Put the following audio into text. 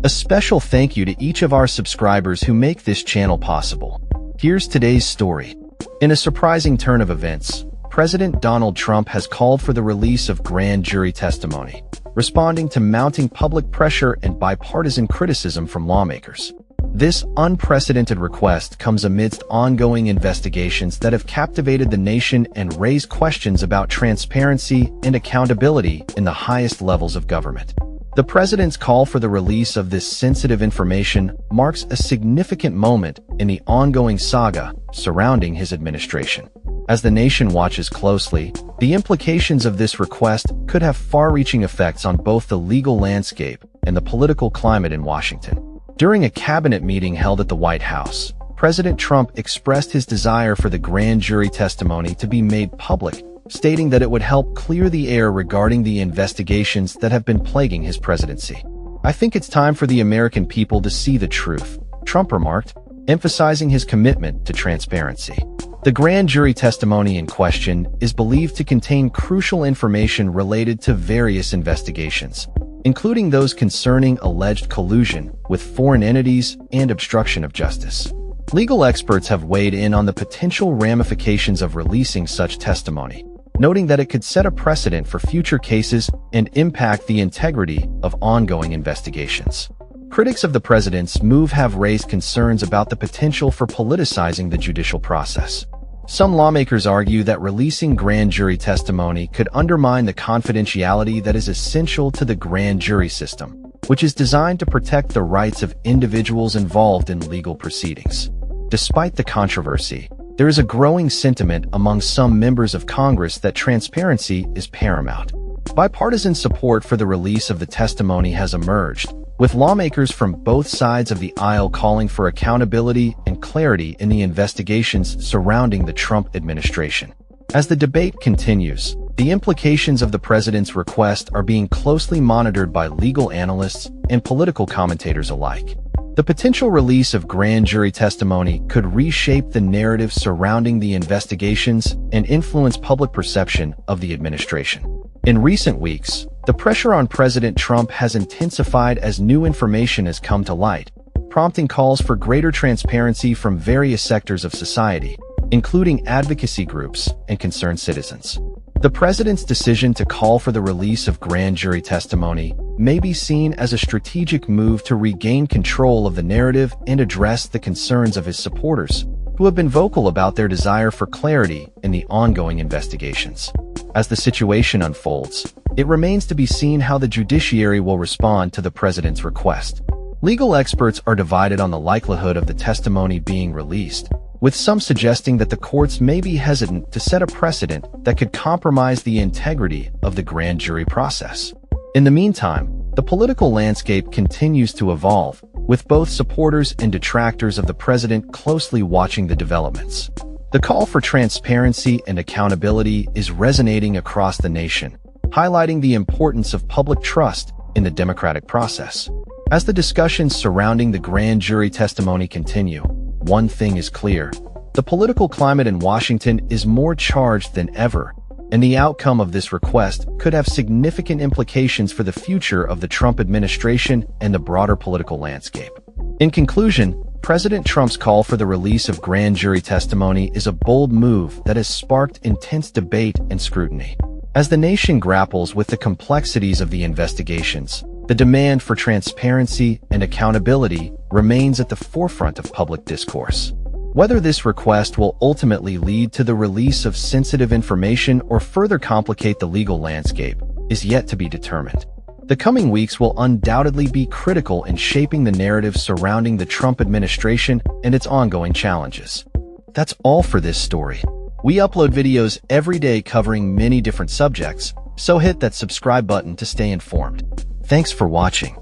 A special thank you to each of our subscribers who make this channel possible. Here's today's story. In a surprising turn of events, President Donald Trump has called for the release of grand jury testimony, responding to mounting public pressure and bipartisan criticism from lawmakers. This unprecedented request comes amidst ongoing investigations that have captivated the nation and raised questions about transparency and accountability in the highest levels of government. The president's call for the release of this sensitive information marks a significant moment in the ongoing saga surrounding his administration. As the nation watches closely, the implications of this request could have far-reaching effects on both the legal landscape and the political climate in Washington. During a cabinet meeting held at the White House, President Trump expressed his desire for the grand jury testimony to be made public, stating that it would help clear the air regarding the investigations that have been plaguing his presidency. "I think it's time for the American people to see the truth," Trump remarked, emphasizing his commitment to transparency. The grand jury testimony in question is believed to contain crucial information related to various investigations, including those concerning alleged collusion with foreign entities and obstruction of justice. Legal experts have weighed in on the potential ramifications of releasing such testimony, noting that it could set a precedent for future cases and impact the integrity of ongoing investigations. Critics of the president's move have raised concerns about the potential for politicizing the judicial process. Some lawmakers argue that releasing grand jury testimony could undermine the confidentiality that is essential to the grand jury system, which is designed to protect the rights of individuals involved in legal proceedings. Despite the controversy, there is a growing sentiment among some members of Congress that transparency is paramount. Bipartisan support for the release of the testimony has emerged, with lawmakers from both sides of the aisle calling for accountability and clarity in the investigations surrounding the Trump administration. As the debate continues, the implications of the president's request are being closely monitored by legal analysts and political commentators alike. The potential release of grand jury testimony could reshape the narrative surrounding the investigations and influence public perception of the administration. In recent weeks, the pressure on President Trump has intensified as new information has come to light, prompting calls for greater transparency from various sectors of society, including advocacy groups and concerned citizens. The president's decision to call for the release of grand jury testimony may be seen as a strategic move to regain control of the narrative and address the concerns of his supporters, who have been vocal about their desire for clarity in the ongoing investigations. As the situation unfolds, it remains to be seen how the judiciary will respond to the president's request. Legal experts are divided on the likelihood of the testimony being released, with some suggesting that the courts may be hesitant to set a precedent that could compromise the integrity of the grand jury process. In the meantime, the political landscape continues to evolve, with both supporters and detractors of the president closely watching the developments. The call for transparency and accountability is resonating across the nation, highlighting the importance of public trust in the democratic process. As the discussions surrounding the grand jury testimony continue, one thing is clear: the political climate in Washington is more charged than ever, and the outcome of this request could have significant implications for the future of the Trump administration and the broader political landscape. In conclusion, President Trump's call for the release of grand jury testimony is a bold move that has sparked intense debate and scrutiny. As the nation grapples with the complexities of the investigations, the demand for transparency and accountability remains at the forefront of public discourse. Whether this request will ultimately lead to the release of sensitive information or further complicate the legal landscape is yet to be determined. The coming weeks will undoubtedly be critical in shaping the narrative surrounding the Trump administration and its ongoing challenges. That's all for this story. We upload videos every day covering many different subjects, so hit that subscribe button to stay informed. Thanks for watching.